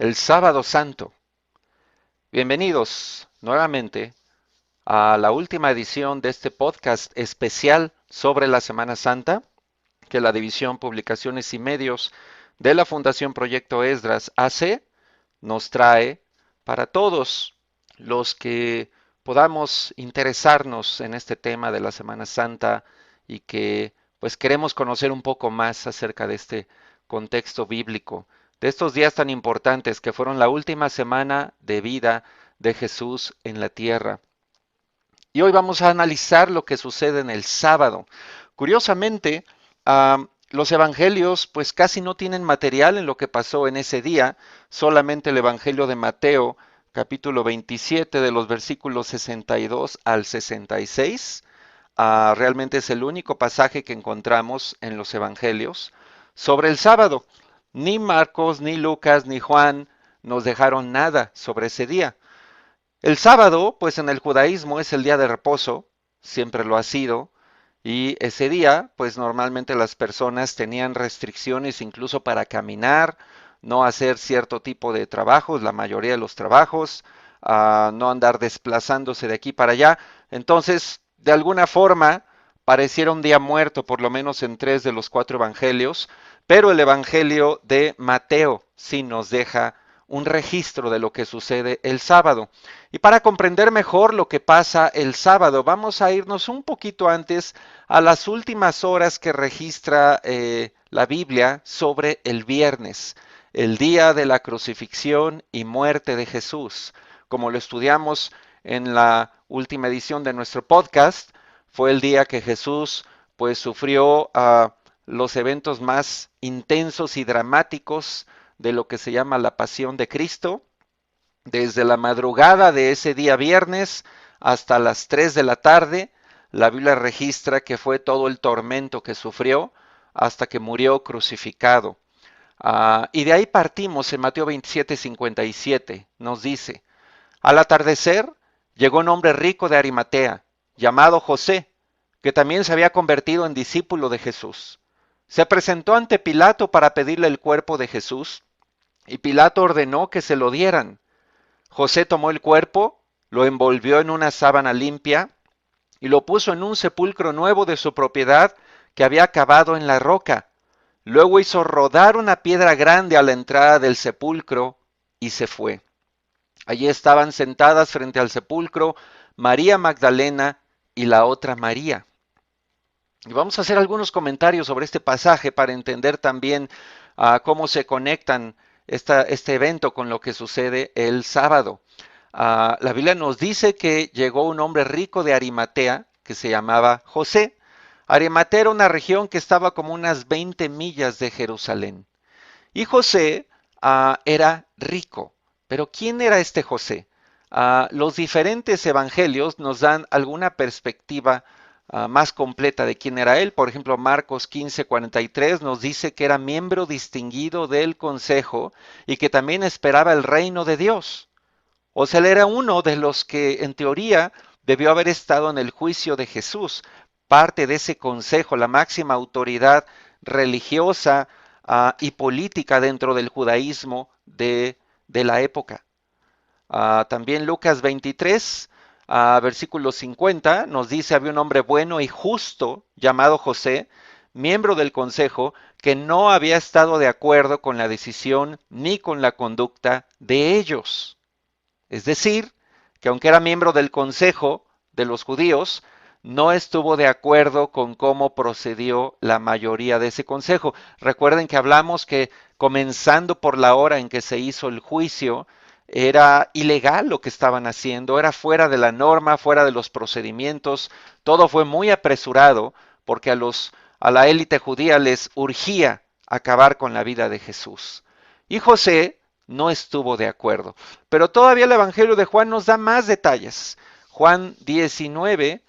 el Sábado Santo. Bienvenidos nuevamente a la última edición de este podcast especial sobre la Semana Santa que la División Publicaciones y Medios de la Fundación Proyecto Esdras AC nos trae para todos los que podamos interesarnos en este tema de la Semana Santa y que pues queremos conocer un poco más acerca de este contexto bíblico, de estos días tan importantes que fueron la última semana de vida de Jesús en la tierra. Y hoy vamos a analizar lo que sucede en el sábado. Curiosamente, los evangelios pues casi no tienen material en lo que pasó en ese día, solamente el evangelio de Mateo, capítulo 27 de los versículos 62 al 66, realmente es el único pasaje que encontramos en los evangelios sobre el sábado. Ni Marcos, ni Lucas, ni Juan nos dejaron nada sobre ese día. El sábado, pues en el judaísmo es el día de reposo, siempre lo ha sido, y ese día, pues normalmente las personas tenían restricciones incluso para caminar, no hacer cierto tipo de trabajos, la mayoría de los trabajos, no andar desplazándose de aquí para allá. Entonces, de alguna forma, pareciera un día muerto, por lo menos en 3 de los 4 evangelios, pero el evangelio de Mateo sí nos deja un registro de lo que sucede el sábado. Y para comprender mejor lo que pasa el sábado, vamos a irnos un poquito antes a las últimas horas que registra la Biblia sobre el viernes, el día de la crucifixión y muerte de Jesús. Como lo estudiamos en la última edición de nuestro podcast, fue el día que Jesús pues sufrió los eventos más intensos y dramáticos de lo que se llama la pasión de Cristo. Desde la madrugada de ese día viernes hasta las 3 de la tarde, la Biblia registra que fue todo el tormento que sufrió hasta que murió crucificado. Y de ahí partimos en Mateo 27:57. Nos dice, al atardecer llegó un hombre rico de Arimatea, llamado José, que también se había convertido en discípulo de Jesús. Se presentó ante Pilato para pedirle el cuerpo de Jesús, y Pilato ordenó que se lo dieran. José tomó el cuerpo, lo envolvió en una sábana limpia y lo puso en un sepulcro nuevo de su propiedad que había cavado en la roca. Luego hizo rodar una piedra grande a la entrada del sepulcro y se fue. Allí estaban sentadas frente al sepulcro María Magdalena y la otra María. Y vamos a hacer algunos comentarios sobre este pasaje para entender también cómo se conectan este evento con lo que sucede el sábado. La Biblia nos dice que llegó un hombre rico de Arimatea que se llamaba José. Arimatea era una región que estaba como unas 20 millas de Jerusalén. Y José era rico. Pero ¿quién era este José? Los diferentes evangelios nos dan alguna perspectiva más completa de quién era él. Por ejemplo, Marcos 15:43 nos dice que era miembro distinguido del consejo y que también esperaba el reino de Dios. O sea, él era uno de los que en teoría debió haber estado en el juicio de Jesús, parte de ese consejo, la máxima autoridad religiosa y política dentro del judaísmo de la época. También Lucas 23, versículo 50, nos dice, había un hombre bueno y justo llamado José, miembro del consejo, que no había estado de acuerdo con la decisión ni con la conducta de ellos. Es decir, que aunque era miembro del consejo de los judíos, no estuvo de acuerdo con cómo procedió la mayoría de ese consejo. Recuerden que hablamos que comenzando por la hora en que se hizo el juicio, era ilegal lo que estaban haciendo, era fuera de la norma, fuera de los procedimientos, todo fue muy apresurado porque a la élite judía les urgía acabar con la vida de Jesús. Y José no estuvo de acuerdo. Pero todavía el Evangelio de Juan nos da más detalles. Juan 19,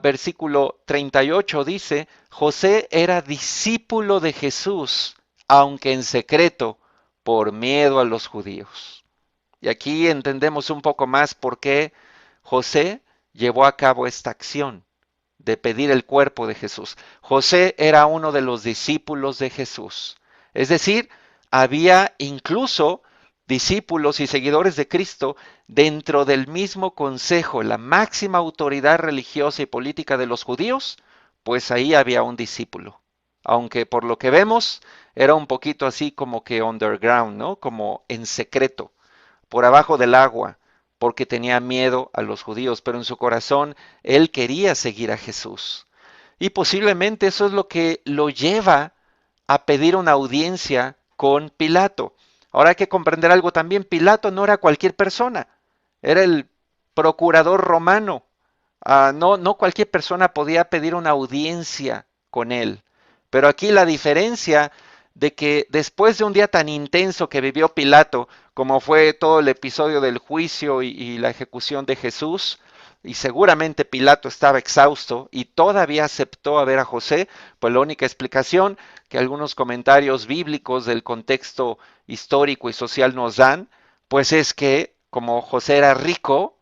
versículo 38 dice, José era discípulo de Jesús, aunque en secreto, por miedo a los judíos. Y aquí entendemos un poco más por qué José llevó a cabo esta acción de pedir el cuerpo de Jesús. José era uno de los discípulos de Jesús. Es decir, había incluso discípulos y seguidores de Cristo dentro del mismo consejo, la máxima autoridad religiosa y política de los judíos, pues ahí había un discípulo. Aunque por lo que vemos era un poquito así como que underground, ¿no? Como en secreto, por abajo del agua, porque tenía miedo a los judíos, pero en su corazón él quería seguir a Jesús. Y posiblemente eso es lo que lo lleva a pedir una audiencia con Pilato. Ahora hay que comprender algo también, Pilato no era cualquier persona, era el procurador romano. No cualquier persona podía pedir una audiencia con él. Pero aquí la diferencia de que después de un día tan intenso que vivió Pilato, como fue todo el episodio del juicio y la ejecución de Jesús, y seguramente Pilato estaba exhausto y todavía aceptó a ver a José, pues la única explicación que algunos comentarios bíblicos del contexto histórico y social nos dan, pues es que como José era rico,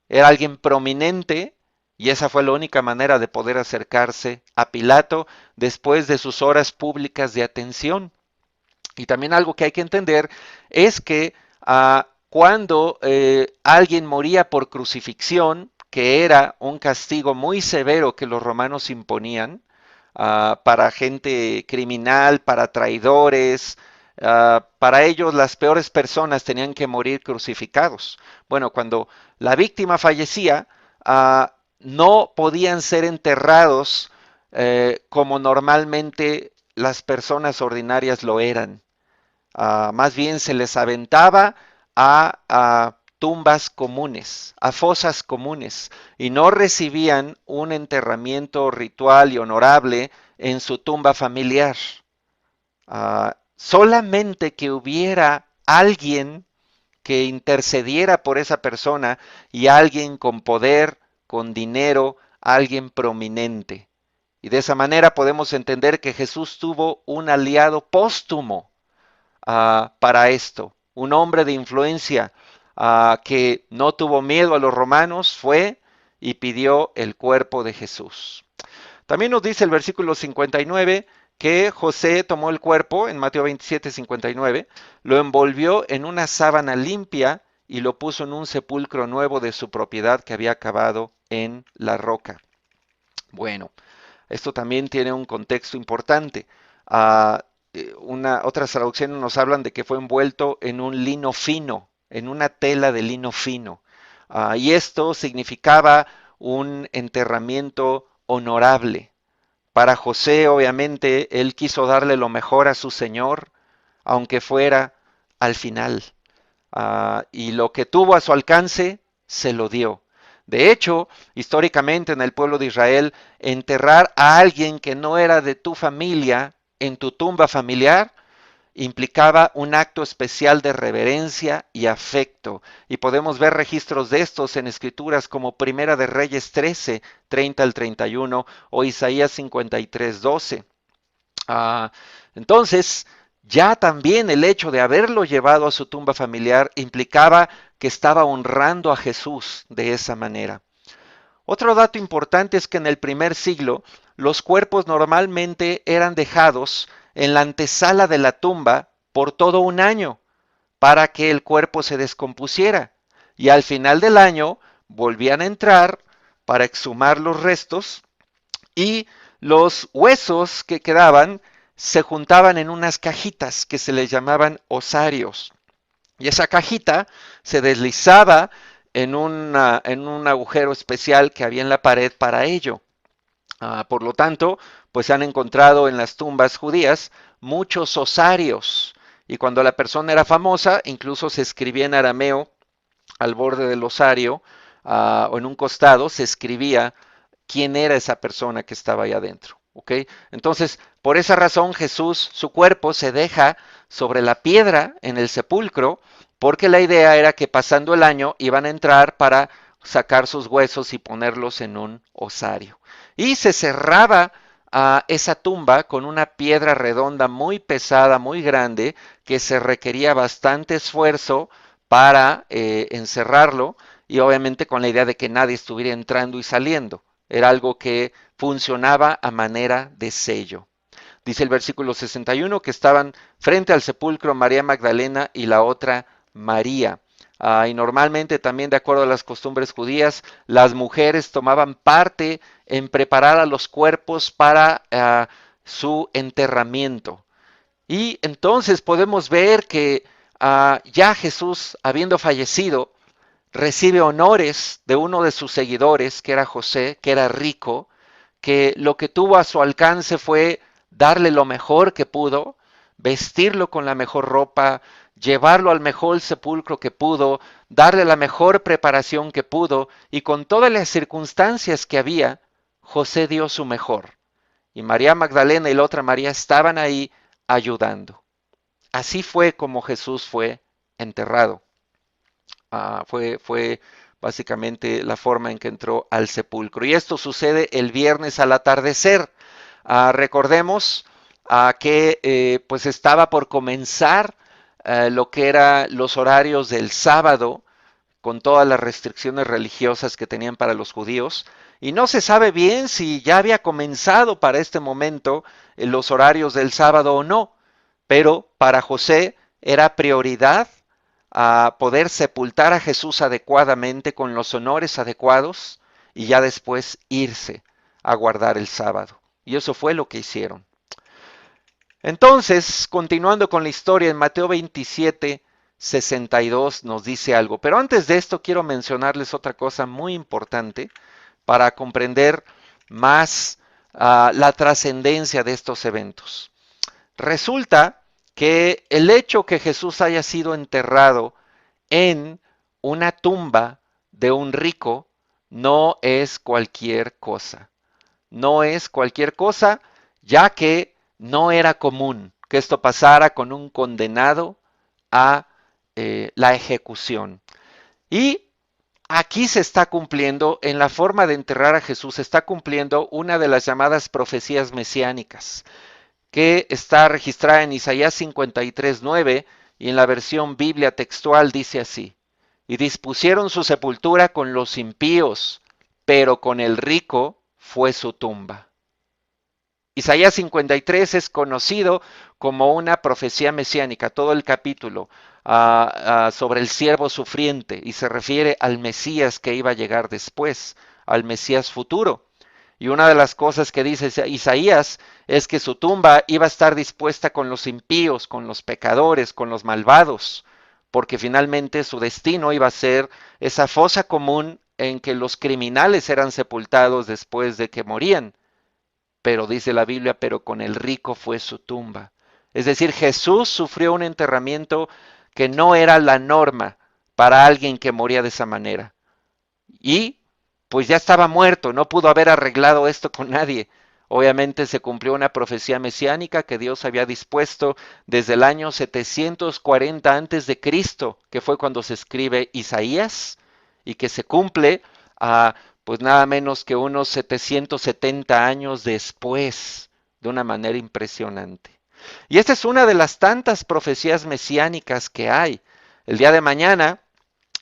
era alguien prominente, y esa fue la única manera de poder acercarse a Pilato después de sus horas públicas de atención. Y también algo que hay que entender es que cuando alguien moría por crucifixión, que era un castigo muy severo que los romanos imponían para gente criminal, para traidores, para ellos las peores personas tenían que morir crucificados. Bueno, cuando la víctima fallecía, no podían ser enterrados como normalmente las personas ordinarias lo eran. Más bien se les aventaba a tumbas comunes, a fosas comunes, y no recibían un enterramiento ritual y honorable en su tumba familiar. Solamente que hubiera alguien que intercediera por esa persona y alguien con poder, con dinero, alguien prominente. Y de esa manera podemos entender que Jesús tuvo un aliado póstumo para esto. Un hombre de influencia que no tuvo miedo a los romanos fue y pidió el cuerpo de Jesús. También nos dice el versículo 59 que José tomó el cuerpo, en Mateo 27:59, lo envolvió en una sábana limpia y lo puso en un sepulcro nuevo de su propiedad que había cavado en la roca. Bueno, esto también tiene un contexto importante. Otras traducciones nos hablan de que fue envuelto en un lino fino, en una tela de lino fino. Y esto significaba un enterramiento honorable. Para José, obviamente, él quiso darle lo mejor a su Señor, aunque fuera al final. Y lo que tuvo a su alcance, se lo dio. De hecho, históricamente en el pueblo de Israel, enterrar a alguien que no era de tu familia en tu tumba familiar implicaba un acto especial de reverencia y afecto. Y podemos ver registros de estos en escrituras como Primera de Reyes 13, 30 al 31 o Isaías 53, 12. Entonces, ya también el hecho de haberlo llevado a su tumba familiar implicaba que estaba honrando a Jesús de esa manera. Otro dato importante es que en el primer siglo los cuerpos normalmente eran dejados en la antesala de la tumba por todo un año para que el cuerpo se descompusiera y al final del año volvían a entrar para exhumar los restos y los huesos que quedaban se juntaban en unas cajitas que se les llamaban osarios. Y esa cajita se deslizaba en un agujero especial que había en la pared para ello. Por lo tanto, pues se han encontrado en las tumbas judías muchos osarios. Y cuando la persona era famosa, incluso se escribía en arameo al borde del osario o en un costado, se escribía quién era esa persona que estaba ahí adentro. ¿Ok? Entonces, por esa razón Jesús, su cuerpo se deja sobre la piedra en el sepulcro, porque la idea era que pasando el año iban a entrar para sacar sus huesos y ponerlos en un osario. Y se cerraba esa tumba con una piedra redonda muy pesada, muy grande, que se requería bastante esfuerzo para encerrarlo y obviamente con la idea de que nadie estuviera entrando y saliendo. Era algo que funcionaba a manera de sello. Dice el versículo 61 que estaban frente al sepulcro María Magdalena y la otra María. Y normalmente también de acuerdo a las costumbres judías, las mujeres tomaban parte en preparar a los cuerpos para su enterramiento. Y entonces podemos ver que ya Jesús, habiendo fallecido, recibe honores de uno de sus seguidores, que era José, que era rico, que lo que tuvo a su alcance fue darle lo mejor que pudo, vestirlo con la mejor ropa, llevarlo al mejor sepulcro que pudo, darle la mejor preparación que pudo, y con todas las circunstancias que había, José dio su mejor. Y María Magdalena y la otra María estaban ahí ayudando. Así fue como Jesús fue enterrado. Fue básicamente la forma en que entró al sepulcro. Y esto sucede el viernes al atardecer. Recordemos que pues estaba por comenzar lo que eran los horarios del sábado, con todas las restricciones religiosas que tenían para los judíos. Y no se sabe bien si ya había comenzado para este momento los horarios del sábado o no. Pero para José era prioridad a poder sepultar a Jesús adecuadamente con los honores adecuados y ya después irse a guardar el sábado. Y eso fue lo que hicieron. Entonces, continuando con la historia, en Mateo 27, 62 nos dice algo. Pero antes de esto quiero mencionarles otra cosa muy importante para comprender más la trascendencia de estos eventos. Resulta que el hecho que Jesús haya sido enterrado en una tumba de un rico no es cualquier cosa. No es cualquier cosa, ya que no era común que esto pasara con un condenado a la ejecución. Y aquí se está cumpliendo, en la forma de enterrar a Jesús, se está cumpliendo una de las llamadas profecías mesiánicas, que está registrada en Isaías 53:9 y en la versión Biblia textual dice así: y dispusieron su sepultura con los impíos, pero con el rico fue su tumba. Isaías 53 es conocido como una profecía mesiánica, todo el capítulo sobre el siervo sufriente, y se refiere al Mesías que iba a llegar después, al Mesías futuro. Y una de las cosas que dice Isaías es que su tumba iba a estar dispuesta con los impíos, con los pecadores, con los malvados, porque finalmente su destino iba a ser esa fosa común en que los criminales eran sepultados después de que morían. Pero dice la Biblia, pero con el rico fue su tumba. Es decir, Jesús sufrió un enterramiento que no era la norma para alguien que moría de esa manera. Y pues ya estaba muerto, no pudo haber arreglado esto con nadie. Obviamente se cumplió una profecía mesiánica que Dios había dispuesto desde el año 740 antes de Cristo, que fue cuando se escribe Isaías, y que se cumple pues nada menos que unos 770 años después, de una manera impresionante. Y esta es una de las tantas profecías mesiánicas que hay. El día de mañana,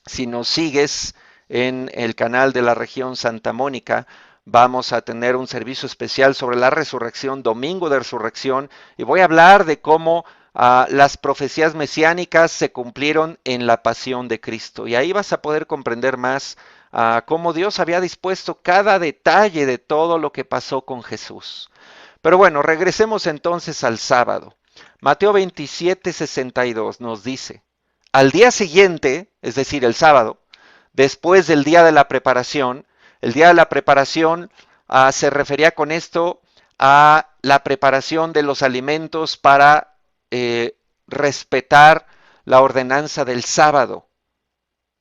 si nos sigues en el canal de la región Santa Mónica, vamos a tener un servicio especial sobre la resurrección, domingo de resurrección, y voy a hablar de cómo las profecías mesiánicas se cumplieron en la pasión de Cristo. Y ahí vas a poder comprender más cómo Dios había dispuesto cada detalle de todo lo que pasó con Jesús. Pero bueno, regresemos entonces al sábado. Mateo 27, 62 nos dice: al día siguiente, es decir, el sábado, después del día de la preparación, el día de la preparación se refería con esto a la preparación de los alimentos para respetar la ordenanza del sábado.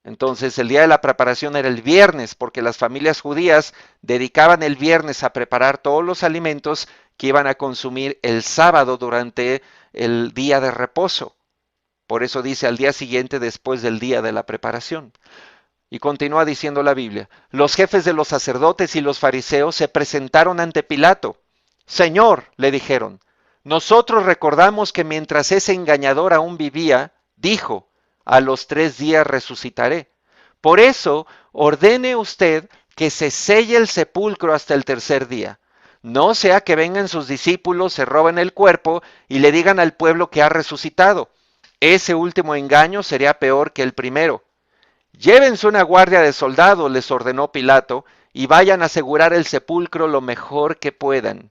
Entonces el día de la preparación era el viernes, porque las familias judías dedicaban el viernes a preparar todos los alimentos que iban a consumir el sábado durante el día de reposo. Por eso dice al día siguiente después del día de la preparación. Y continúa diciendo la Biblia: los jefes de los sacerdotes y los fariseos se presentaron ante Pilato. Señor, le dijeron, nosotros recordamos que mientras ese engañador aún vivía, dijo: a los 3 días resucitaré. Por eso, ordene usted que se selle el sepulcro hasta el 3er día. No sea que vengan sus discípulos, se roben el cuerpo y le digan al pueblo que ha resucitado. ese último engaño sería peor que el primero. Llévense una guardia de soldados, les ordenó Pilato, y vayan a asegurar el sepulcro lo mejor que puedan.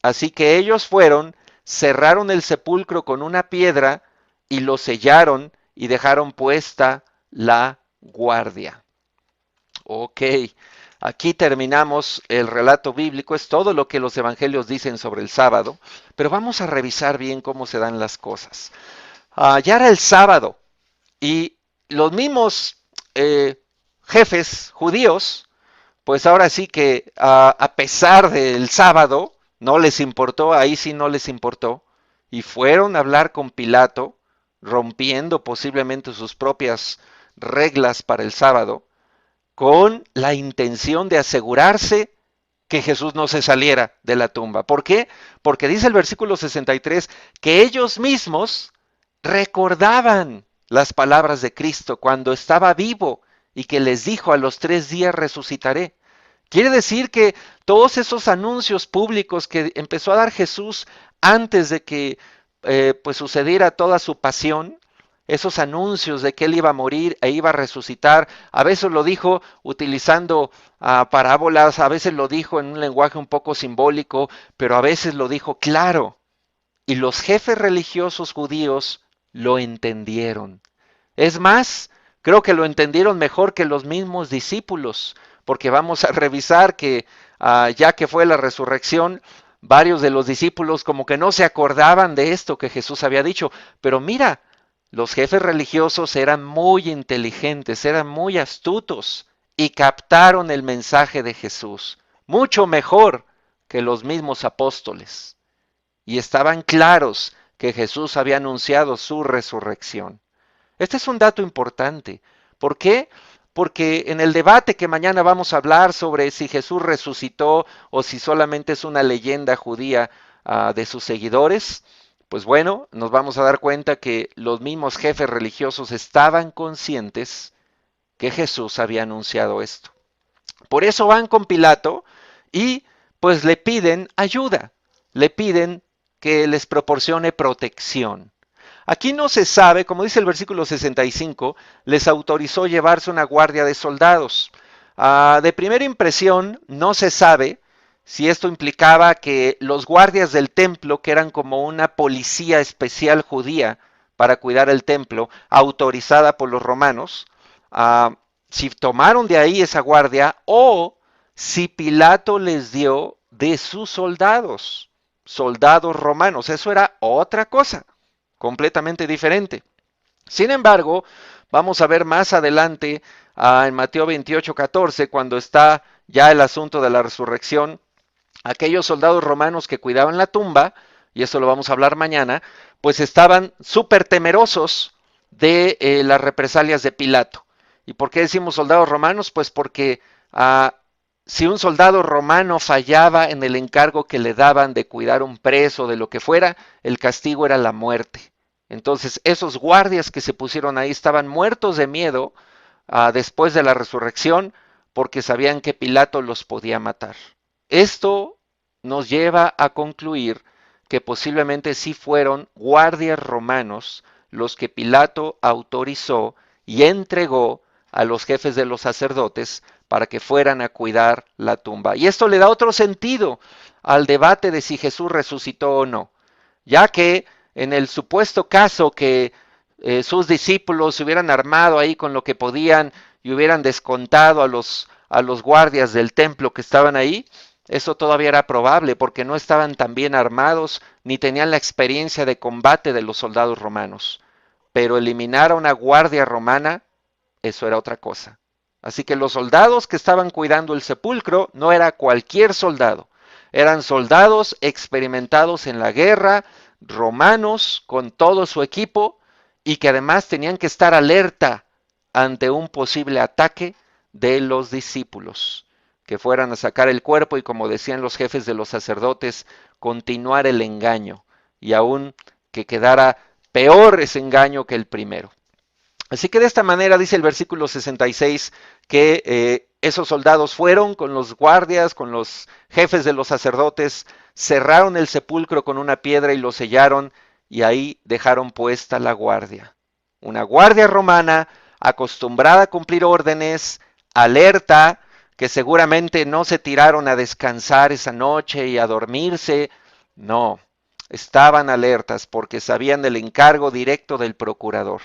Así que ellos fueron, cerraron el sepulcro con una piedra y lo sellaron y dejaron puesta la guardia. Ok, aquí terminamos el relato bíblico, es todo lo que los evangelios dicen sobre el sábado, pero vamos a revisar bien cómo se dan las cosas. Ya era el sábado y los mismos jefes judíos, pues ahora sí que a pesar del sábado, no les importó, ahí sí no les importó, y fueron a hablar con Pilato, rompiendo posiblemente sus propias reglas para el sábado, con la intención de asegurarse que Jesús no se saliera de la tumba. ¿Por qué? Porque dice el versículo 63 que ellos mismos recordaban las palabras de Cristo cuando estaba vivo y que les dijo: a los 3 días resucitaré. Quiere decir que todos esos anuncios públicos que empezó a dar Jesús antes de que pues sucediera toda su pasión, esos anuncios de que él iba a morir e iba a resucitar, a veces lo dijo utilizando parábolas, a veces lo dijo en un lenguaje un poco simbólico, pero a veces lo dijo claro. Y los jefes religiosos judíos lo entendieron. Es más, creo que lo entendieron mejor que los mismos discípulos, porque vamos a revisar que ya que fue la resurrección, varios de los discípulos como que no se acordaban de esto que Jesús había dicho. Pero mira, los jefes religiosos eran muy inteligentes, eran muy astutos y captaron el mensaje de Jesús, mucho mejor que los mismos apóstoles. Y estaban claros que Jesús había anunciado su resurrección. Este es un dato importante. ¿Por qué? Porque en el debate que mañana vamos a hablar sobre si Jesús resucitó o si solamente es una leyenda judía de sus seguidores, pues bueno, nos vamos a dar cuenta que los mismos jefes religiosos estaban conscientes que Jesús había anunciado esto. Por eso van con Pilato y pues le piden ayuda, le piden que les proporcione protección. Aquí no se sabe, como dice el versículo 65, les autorizó llevarse una guardia de soldados. De primera impresión, no se sabe si esto implicaba que los guardias del templo, que eran como una policía especial judía para cuidar el templo, autorizada por los romanos, si tomaron de ahí esa guardia o si Pilato les dio de sus soldados, soldados romanos. Eso era otra cosa completamente diferente. Sin embargo, vamos a ver más adelante en Mateo 28:14, cuando está ya el asunto de la resurrección, aquellos soldados romanos que cuidaban la tumba, y eso lo vamos a hablar mañana, pues estaban súper temerosos de las represalias de Pilato. ¿Y por qué decimos soldados romanos? Pues porque si un soldado romano fallaba en el encargo que le daban de cuidar un preso, de lo que fuera, el castigo era la muerte. Entonces, esos guardias que se pusieron ahí estaban muertos de miedo después de la resurrección porque sabían que Pilato los podía matar. Esto nos lleva a concluir que posiblemente sí fueron guardias romanos los que Pilato autorizó y entregó a los jefes de los sacerdotes para que fueran a cuidar la tumba. Y esto le da otro sentido al debate de si Jesús resucitó o no, ya que en el supuesto caso que sus discípulos se hubieran armado ahí con lo que podían y hubieran descontado a los guardias del templo que estaban ahí, eso todavía era probable porque no estaban tan bien armados ni tenían la experiencia de combate de los soldados romanos. Pero eliminar a una guardia romana, eso era otra cosa. Así que los soldados que estaban cuidando el sepulcro no era cualquier soldado, eran soldados experimentados en la guerra, romanos con todo su equipo y que además tenían que estar alerta ante un posible ataque de los discípulos, que fueran a sacar el cuerpo y, como decían los jefes de los sacerdotes, continuar el engaño y aún que quedara peor ese engaño que el primero. Así que de esta manera dice el versículo 66 que esos soldados fueron con los guardias, con los jefes de los sacerdotes, cerraron el sepulcro con una piedra y lo sellaron y ahí dejaron puesta la guardia. Una guardia romana acostumbrada a cumplir órdenes, alerta, que seguramente no se tiraron a descansar esa noche y a dormirse. No, estaban alertas porque sabían del encargo directo del procurador.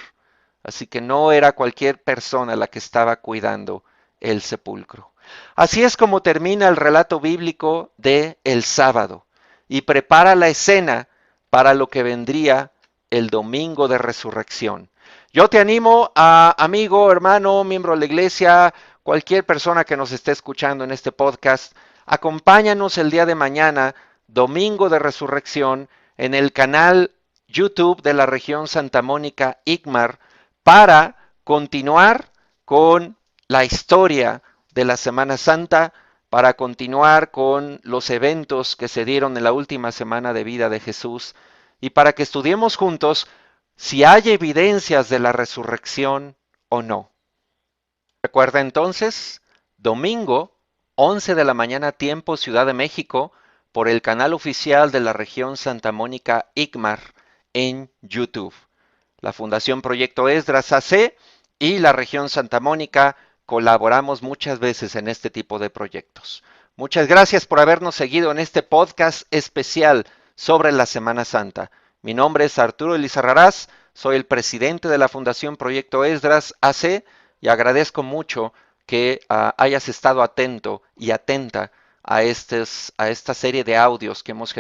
Así que no era cualquier persona la que estaba cuidando el sepulcro. Así es como termina el relato bíblico de el sábado y prepara la escena para lo que vendría el domingo de resurrección. Yo te animo a amigo, hermano, miembro de la iglesia, cualquier persona que nos esté escuchando en este podcast, acompáñanos el día de mañana, domingo de resurrección, en el canal YouTube de la región Santa Mónica ICMAR, para continuar con la historia de la Semana Santa, para continuar con los eventos que se dieron en la última semana de vida de Jesús y para que estudiemos juntos si hay evidencias de la resurrección o no. Recuerda entonces, domingo, 11 de la mañana tiempo Ciudad de México, por el canal oficial de la región Santa Mónica ICMAR en YouTube. La Fundación Proyecto Esdras AC y la región Santa Mónica colaboramos muchas veces en este tipo de proyectos. Muchas gracias por habernos seguido en este podcast especial sobre la Semana Santa. Mi nombre es Arturo Elizarrarás, soy el presidente de la Fundación Proyecto Esdras AC y agradezco mucho que hayas estado atento y atenta a esta serie de audios que hemos